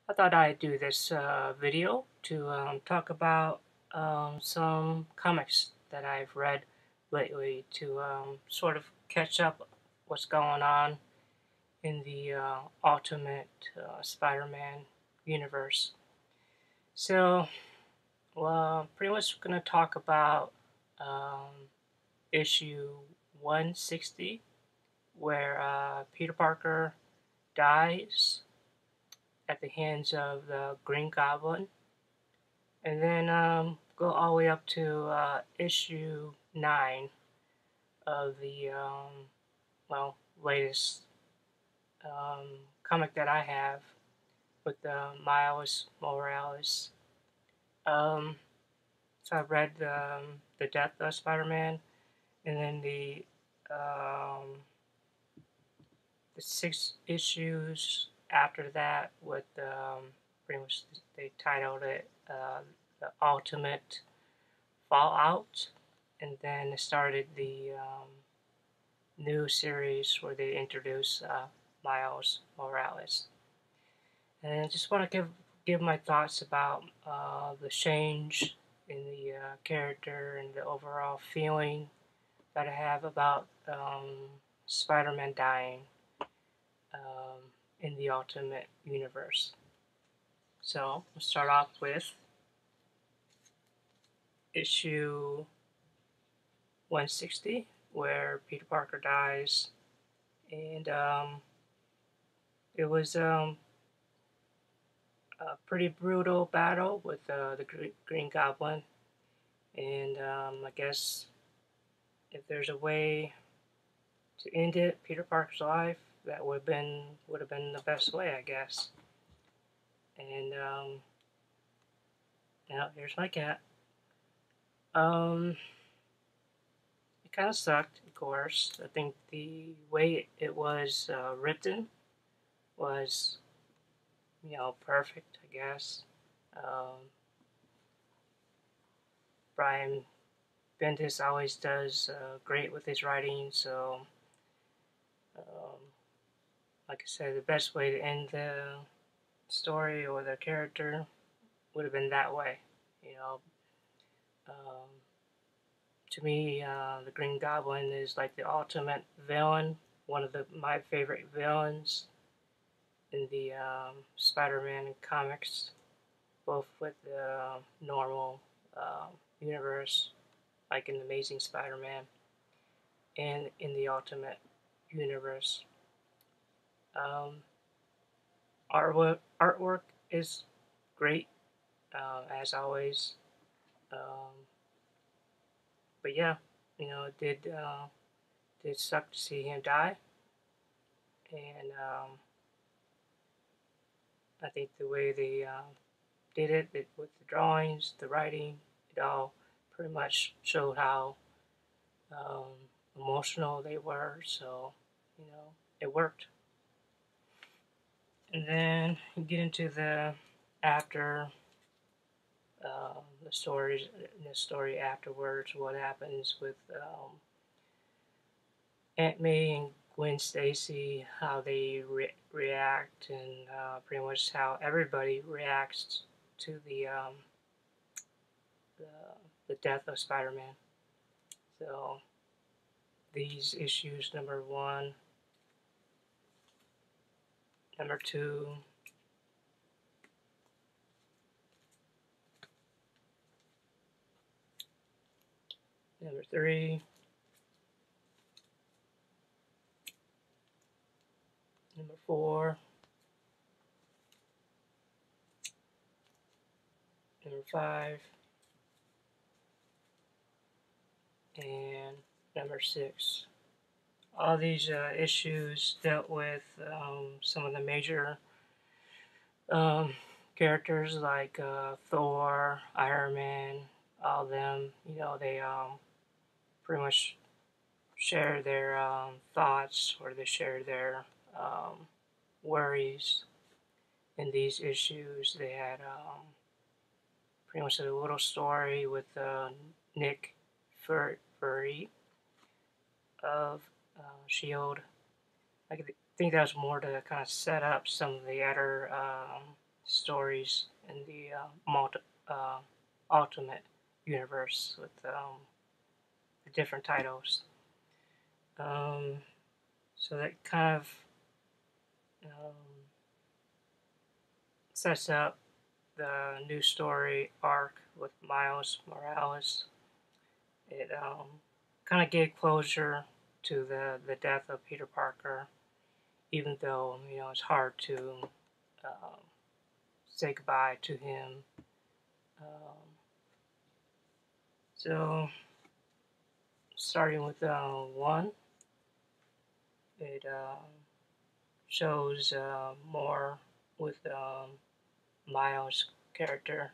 I thought I'd do this video to talk about some comics that I've read lately to sort of catch up what's going on in the Ultimate Spider-Man universe. So, well, pretty much going to talk about um, issue 160, where Peter Parker dies at the hands of the Green Goblin, and then go all the way up to issue 9 of the latest um, comic that I have with Miles Morales. Um, so I read the Death of Spider-Man, and then the 6 issues after that with pretty much they titled it the Ultimate Fallout, and then it started the new series where they introduce Miles Morales. And I just want to give my thoughts about the change in the character and the overall feeling that I have about Spider-Man dying um, in the Ultimate Universe. So we'll start off with issue 160, where Peter Parker dies, and it was a pretty brutal battle with the Green Goblin, and I guess if there's a way to end it, Peter Parker's life, that would have been the best way, I guess. And now here's my cat. Um, it kind of sucked, of course. I think the way it was written was, perfect, I guess. Um, Brian Bendis always does great with his writing, so um, like I said, the best way to end the story or the character would have been that way. You know, um, to me, the Green Goblin is like the ultimate villain, one of my favorite villains in the Spider-Man comics, both with the normal universe, like in Amazing Spider-Man, and in the Ultimate universe. Um, artwork is great, as always. Um, but yeah, it did suck to see him die, and I think the way they did it with the drawings, the writing, it all pretty much showed how um, emotional they were. So it worked. And then you get into the after the story afterwards, what happens with Aunt May and Gwen Stacy, how they react, and pretty much how everybody reacts to the, the death of Spider-Man. So these issues, number 1, number 2, number 3, number 4, number 5, and number 6. All these issues dealt with some of the major um, characters like Thor, Iron Man, all of them. They pretty much share their thoughts, or they share their worries in these issues. They had pretty much a little story with Nick Fury of Shield. I think that was more to kind of set up some of the other stories in the Ultimate Universe with the different titles. Um, so that kind of um, sets up the new story arc with Miles Morales. It kind of gave closure to the death of Peter Parker, even though it's hard to um, say goodbye to him. Um, so starting with one, it shows more with Miles' character.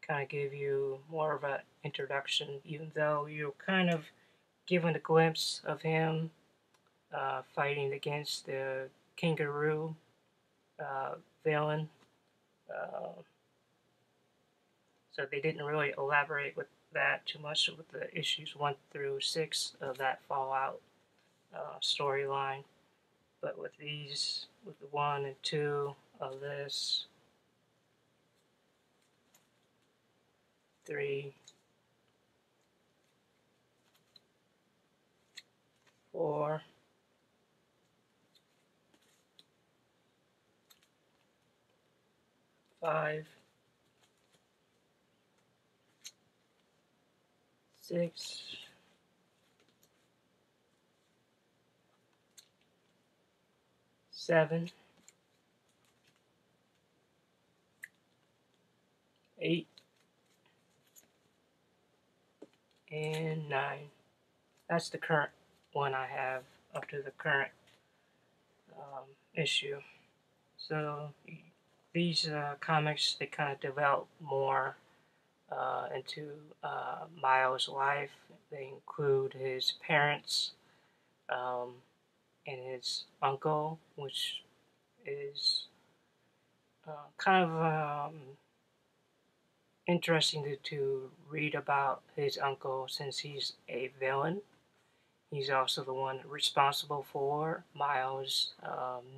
Kind of give you more of an introduction, even though you're kind of given a glimpse of him fighting against the kangaroo uh, villain. Uh, so they didn't really elaborate with that too much with the issues 1 through 6 of that Fallout storyline. But with these, with the 1 and 2 of this, 3, 4, 5, 6, 7, 8, and 9. That's the current one I have up to the current issue. So these comics, they kind of develop more into Miles' life. They include his parents um, and his uncle, which is kind of interesting to read about his uncle since he's a villain. He's also the one responsible for Miles'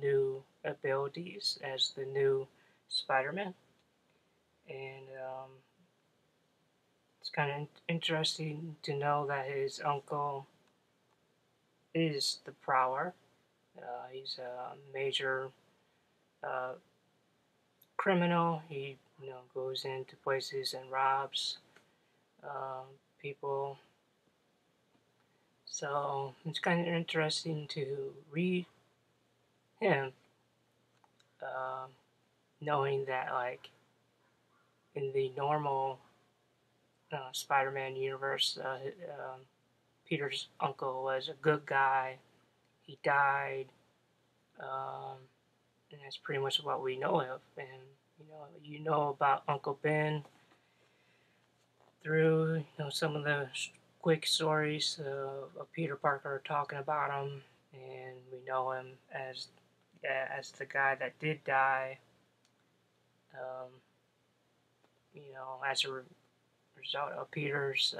new abilities as the new Spider-Man. And it's kind of interesting to know that his uncle is the Prowler. He's a major uh, criminal. He goes into places and robs people. So it's kind of interesting to read him, uh, knowing that like in the normal Spider-Man universe, Peter's uncle was a good guy. He died, um, and that's pretty much what we know of. And you know about Uncle Ben through some of the quick stories of Peter Parker talking about him, and we know him as the guy that did die. Um, as a result of Peter's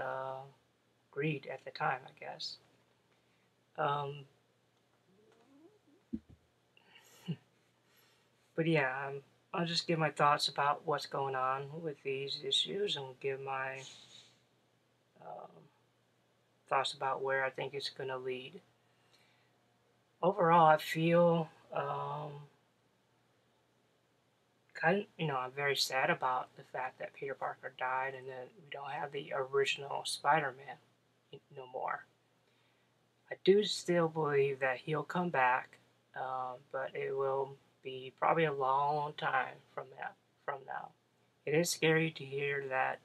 greed at the time, I guess. Um, but yeah, I'll just give my thoughts about what's going on with these issues and give my um, thoughts about where I think it's going to lead. Overall, I feel I'm very sad about the fact that Peter Parker died and that we don't have the original Spider-Man no more. I do still believe that he'll come back, but it will be probably a long time from now. It is scary to hear that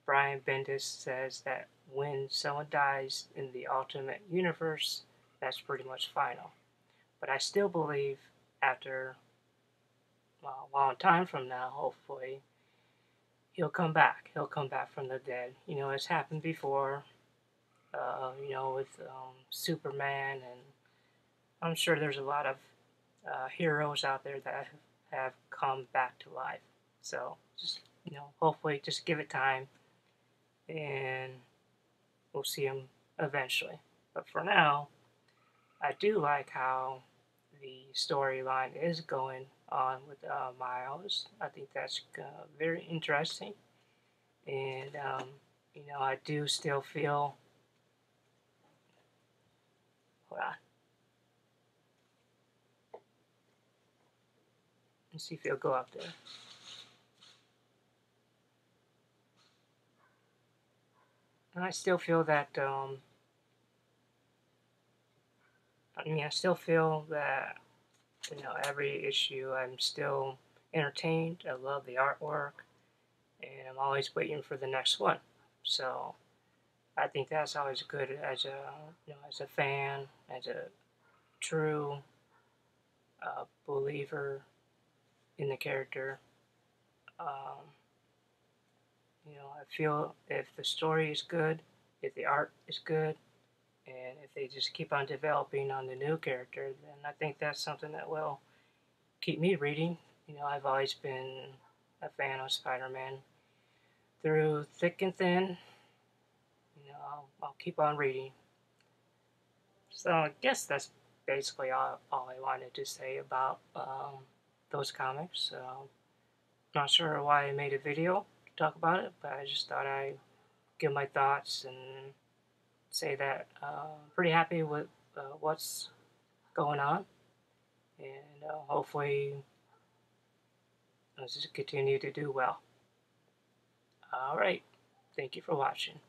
Brian Bendis says that when someone dies in the Ultimate Universe, that's pretty much final. But I still believe after a long time from now, hopefully, he'll come back. He'll come back from the dead. It's happened before, with Superman, and I'm sure there's a lot of heroes out there that have come back to life. So just, hopefully just give it time and we'll see him eventually. But for now, I do like how the storyline is going on with Miles. I think that's very interesting, and I do still feel. Hold on. Let's see if he'll go up there. And I still feel that. I still feel that every issue I'm still entertained. I love the artwork, and I'm always waiting for the next one. So I think that's always good as a fan, as a true believer in the character. Um, I feel if the story is good, if the art is good, and if they just keep on developing on the new character, then I think that's something that will keep me reading. I've always been a fan of Spider-Man through thick and thin. I'll keep on reading. So I guess that's basically all I wanted to say about those comics. Not sure why I made a video to talk about it, but I just thought I'd give my thoughts and say that I'm pretty happy with what's going on, and hopefully I'll just continue to do well. Alright, thank you for watching.